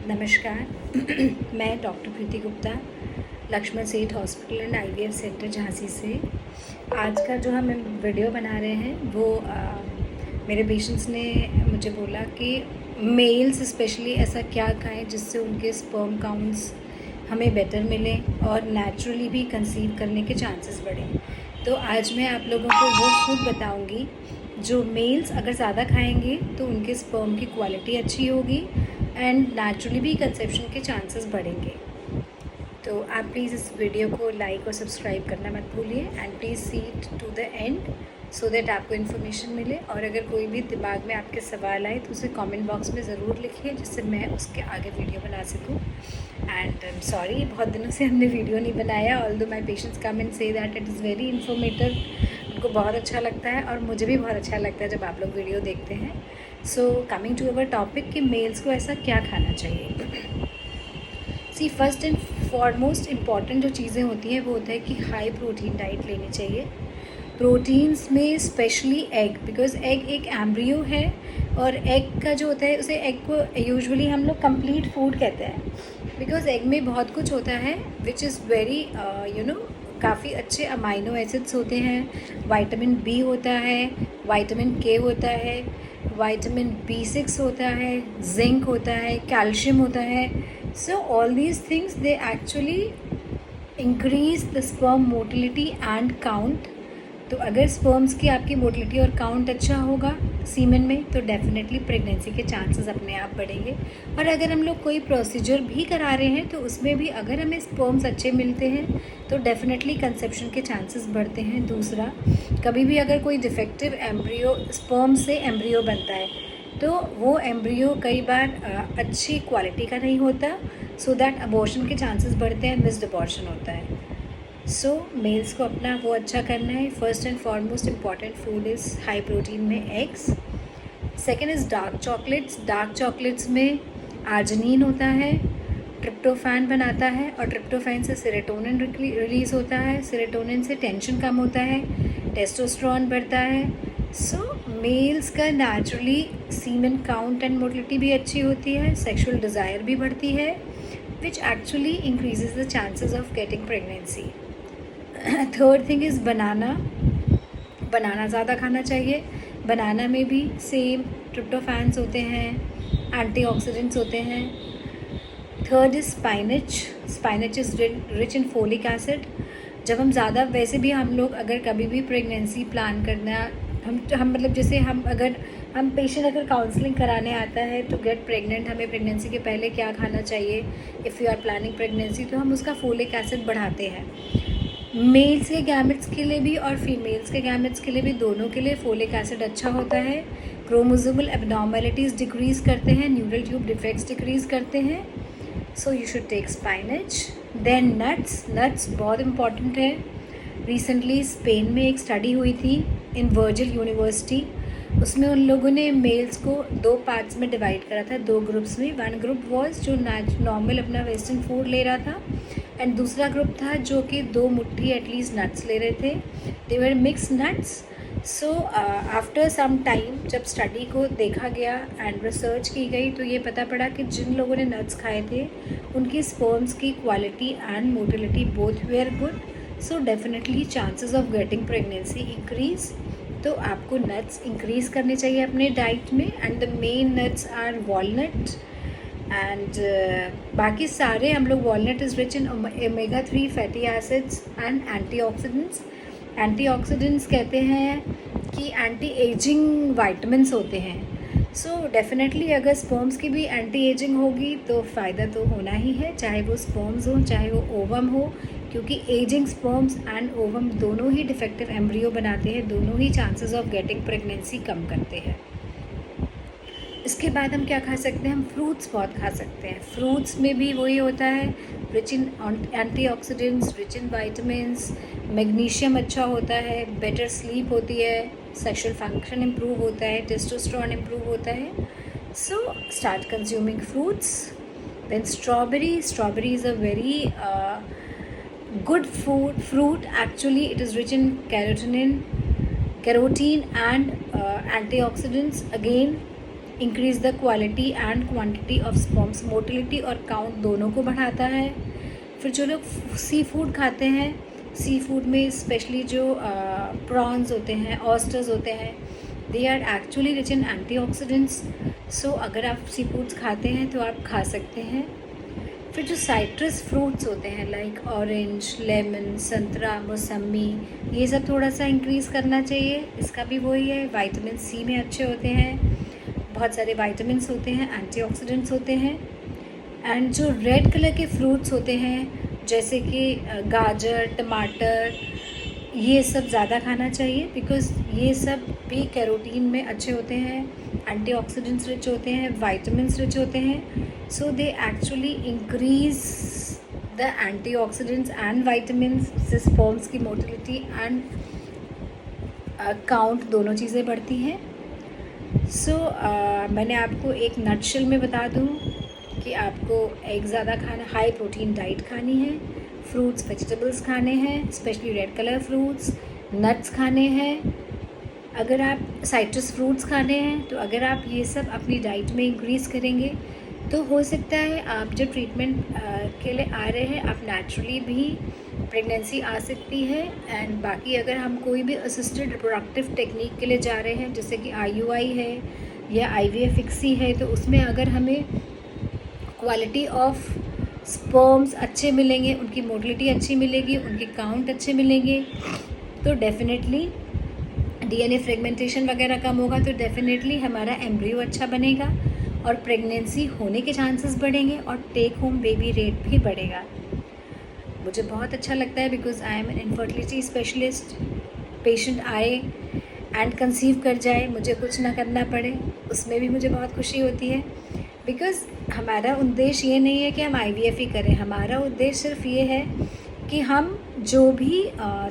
नमस्कार। मैं डॉक्टर प्रीति गुप्ता, लक्ष्मण सेठ hospital and IVF centre Jhansi से। आज का जो हम वीडियो बना रहे हैं वो मेरे पेशेंट्स ने मुझे बोला कि मेल्स स्पेशली ऐसा क्या खाएं जिससे उनके स्पर्म काउंट्स हमें बेटर मिले और नेचुरली भी कंसीव करने के चांसेस बढ़ें। तो आज मैं आप लोगों को वो फूड बताऊंगी जो मेल्स अगर ज़्यादा खाएंगे तो उनके स्पर्म की क्वालिटी अच्छी होगी एंड नेचुरली भी कंसेप्शन के चांसेस बढ़ेंगे। तो आप प्लीज़ इस वीडियो को लाइक और सब्सक्राइब करना मत भूलिए and please see it to the end so that आपको इन्फॉर्मेशन मिले। और अगर कोई भी दिमाग में आपके सवाल आए तो उसे कमेंट बॉक्स में ज़रूर लिखिए जिससे मैं उसके आगे वीडियो बना सकूं। एंड आई एम सॉरी, बहुत दिनों से हमने वीडियो नहीं बनाया, although my patients come and say that it is very informative. उनको बहुत अच्छा लगता है और मुझे भी बहुत अच्छा लगता है जब आप लोग वीडियो देखते हैं। So coming to our topic कि मेल्स को ऐसा क्या खाना चाहिए। See first and foremost important जो चीज़ें होती हैं वो होता है कि हाई प्रोटीन डाइट लेनी चाहिए। प्रोटीन्स में स्पेशली एग, बिकॉज एग एक एम्ब्रियो है और एग का जो होता है उसे एग को यूजुअली हम लोग कंप्लीट फूड कहते हैं बिकॉज एग में बहुत कुछ होता है विच इज़ वेरी काफ़ी अच्छे अमाइनो एसिड्स होते हैं। विटामिन बी होता है, विटामिन के होता है, विटामिन B6 होता है, जिंक होता है, कैल्शियम होता है। So all these things they actually increase the sperm motility and count. तो अगर स्पर्म्स की आपकी मोटिलिटी और काउंट अच्छा होगा सीमेन में तो डेफिनेटली प्रेगनेंसी के चांसेस अपने आप बढ़ेंगे। और अगर हम लोग कोई प्रोसीजर भी करा रहे हैं तो उसमें भी अगर हमें स्पर्म्स अच्छे मिलते हैं तो डेफिनेटली कंसेप्शन के चांसेस बढ़ते हैं। दूसरा, कभी भी अगर कोई डिफेक्टिव एम्ब्रियो स्पर्म से एम्ब्रियो बनता है तो वो एम्ब्रियो कई बार अच्छी क्वालिटी का नहीं होता, सो दैट अबॉर्शन के चांसेस बढ़ते हैं, मिस्ड अबॉर्शन होता है। सो मेल्स को अपना वो अच्छा करना है। First and foremost important food is high protein में eggs. Second is dark chocolates. Dark chocolates में आर्जिनिन होता है, ट्रिप्टोफैन बनाता है और ट्रिप्टोफैन से सेरोटोनिन रिलीज़ होता है, सेरोटोनिन से टेंशन कम होता है, टेस्टोस्टेरोन बढ़ता है। सो मेल्स का naturally semen count and motility भी अच्छी होती है, सेक्सुअल डिज़ायर भी बढ़ती है, which actually increases the chances of getting pregnancy. Third thing is banana. Banana ज़्यादा खाना चाहिए। बनाना में भी सेम ट्रिप्टोफैन्स होते हैं, एंटीऑक्सीडेंट्स होते हैं। Third is स्पाइनच। स्पाइनच is rich in folic acid. जब हम ज़्यादा, वैसे भी हम लोग अगर कभी भी प्रेगनेंसी प्लान करना, हम मतलब जैसे हम पेशेंट अगर काउंसलिंग कराने आता है टू गेट प्रेग्नेंट, हमें प्रेगनेंसी के पहले क्या खाना चाहिए if you are planning pregnancy, तो हम उसका फोलिक एसिड बढ़ाते हैं। मेल्स के गैमेट्स के लिए भी और फीमेल्स के गैमेट्स के लिए भी, दोनों के लिए फोलिक एसिड अच्छा होता है। क्रोमोसोमल एबनॉर्मलिटीज़ डिक्रीज़ करते हैं, न्यूरल ट्यूब डिफेक्ट्स डिक्रीज़ करते हैं। So you should take spinach. Then nuts. Nuts बहुत इम्पॉर्टेंट है। रिसेंटली स्पेन में एक स्टडी हुई थी इन वर्जिल यूनिवर्सिटी। उसमें उन लोगों ने मेल्स को 2 पार्ट्स में डिवाइड करा था, 2 ग्रुप्स में। वन ग्रुप वॉज जो नॉर्मल अपना वेस्टर्न फूड ले रहा था एंड दूसरा ग्रुप था जो कि 2 मुट्ठी एटलीस्ट नट्स ले रहे थे। They were mix nuts. So after some time जब स्टडी को देखा गया एंड रिसर्च की गई तो ये पता पड़ा कि जिन लोगों ने नट्स खाए थे उनकी स्पर्म्स की quality and motility both were good. So definitely chances of getting pregnancy increase. तो आपको नट्स इंक्रीज़ करने चाहिए अपने डाइट में and the main nuts are walnut and बाकी सारे हम लोग, walnut is rich in omega 3 fatty acids and antioxidants. Antioxidants कहते हैं कि एंटी एजिंग वाइटमिन्स होते हैं। सो डेफिनेटली अगर स्पर्म्स की भी एंटी एजिंग होगी तो फ़ायदा तो होना ही है, चाहे वो स्पर्म्स हो चाहे वो ओवम हो, क्योंकि एजिंग स्पर्म्स एंड ओवम दोनों ही डिफेक्टिव एम्ब्रियो बनाते हैं, दोनों ही चांसेस ऑफ गेटिंग प्रेगनेंसी कम करते हैं। इसके बाद हम क्या खा सकते हैं, हम फ्रूट्स बहुत खा सकते हैं। फ्रूट्स में भी वही होता है, rich in antioxidants, rich in vitamins, magnesium अच्छा होता है, बेटर स्लीप होती है, सेक्सुअल फंक्शन इम्प्रूव होता है, टेस्टोस्टेरोन इम्प्रूव होता है। So start consuming fruits. Then strawberry. Strawberry is a very good fruit. Actually it is rich in carotene and antioxidants again, increase the quality and quantity of sperms, motility और count दोनों को बढ़ाता है। फिर जो लोग सी फूड खाते हैं, सी फूड में स्पेशली जो प्रॉन्स होते हैं, ऑयस्टर्स होते हैं, they are actually rich in antioxidants. So अगर आप सी फूड्स खाते हैं तो आप खा सकते हैं। फिर जो साइट्रस फ्रूट्स होते हैं लाइक ऑरेंज, लेमन, संतरा, मौसम्मी, ये सब थोड़ा सा इंक्रीज़ करना चाहिए। इसका भी वही है, विटामिन सी में अच्छे होते हैं, बहुत सारे विटामिन्स होते हैं, एंटीऑक्सीडेंट्स होते हैं। एंड जो रेड कलर के फ्रूट्स होते हैं जैसे कि गाजर, टमाटर, ये सब ज़्यादा खाना चाहिए बिकॉज़ ये सब भी कैरोटीन में अच्छे होते हैं, एंटीऑक्सीडेंट्स रिच होते हैं, विटामिन्स रिच होते हैं। So they actually increase the antioxidants and vitamins, जिससे स्पर्म्स की मोटिलिटी एंड काउंट दोनों चीज़ें बढ़ती हैं। सो मैंने आपको एक नटशेल में बता दूँ कि आपको एग ज़्यादा खाना, हाई प्रोटीन डाइट खानी है, फ्रूट्स वेजिटेबल्स खाने हैं, specially red colour fruits, nuts खाने हैं। अगर आप साइट्रस फ्रूट्स खाने हैं तो अगर आप ये सब अपनी डाइट में इंक्रीज़ करेंगे तो हो सकता है आप जब ट्रीटमेंट के लिए आ रहे हैं आप नेचुरली भी प्रेगनेंसी आ सकती है। एंड बाकी अगर हम कोई भी असिस्टेड रिप्रोडक्टिव टेक्निक के लिए जा रहे हैं जैसे कि IUI है या IVF ICSI है, तो उसमें अगर हमें क्वालिटी ऑफ स्पर्म्स अच्छे मिलेंगे, उनकी मोटिलिटी अच्छी मिलेगी, उनके काउंट अच्छे मिलेंगे, तो डेफिनेटली DNA फ्रेगमेंटेशन वगैरह कम होगा, तो डेफिनेटली हमारा एम्ब्रियो अच्छा बनेगा और प्रेगनेंसी होने के चांसेस बढ़ेंगे और टेक होम बेबी रेट भी बढ़ेगा। मुझे बहुत अच्छा लगता है because I am an infertility specialist. Patient आए एंड कंसीव कर जाए, मुझे कुछ ना करना पड़े, उसमें भी मुझे बहुत खुशी होती है। बिकॉज़ हमारा उद्देश्य ये नहीं है कि हम IVF ही करें, हमारा उद्देश्य सिर्फ ये है कि हम जो भी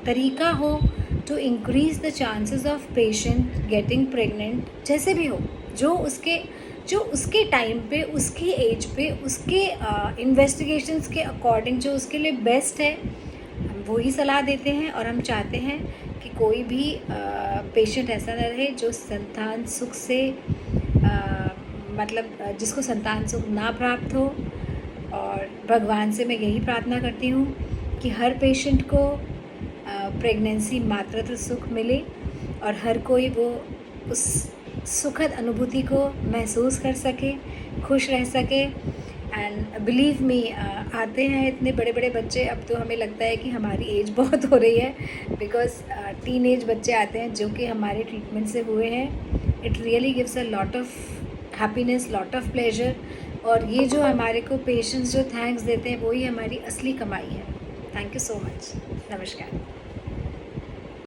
तरीका हो to increase the chances of patient getting pregnant, जैसे भी हो, जो उसके टाइम पे, उसकी एज पे, उसके इन्वेस्टिगेशंस के अकॉर्डिंग जो उसके लिए बेस्ट है, हम वही सलाह देते हैं। और हम चाहते हैं कि कोई भी पेशेंट ऐसा ना रहे जो संतान सुख से मतलब जिसको संतान सुख ना प्राप्त हो। और भगवान से मैं यही प्रार्थना करती हूँ कि हर पेशेंट को प्रेगनेंसी मातृत्व सुख मिले और हर कोई वो उस सुखद अनुभूति को महसूस कर सके, खुश रह सके। एंड बिलीव मी, आते हैं इतने बड़े बड़े बच्चे, अब तो हमें लगता है कि हमारी एज बहुत हो रही है बिकॉज़ टीन एज बच्चे आते हैं जो कि हमारे ट्रीटमेंट से हुए हैं। It really gives a lot of happiness, lot of pleasure. और ये जो हमारे को पेशेंट्स जो थैंक्स देते हैं वही हमारी असली कमाई है। Thank you so much. नमस्कार।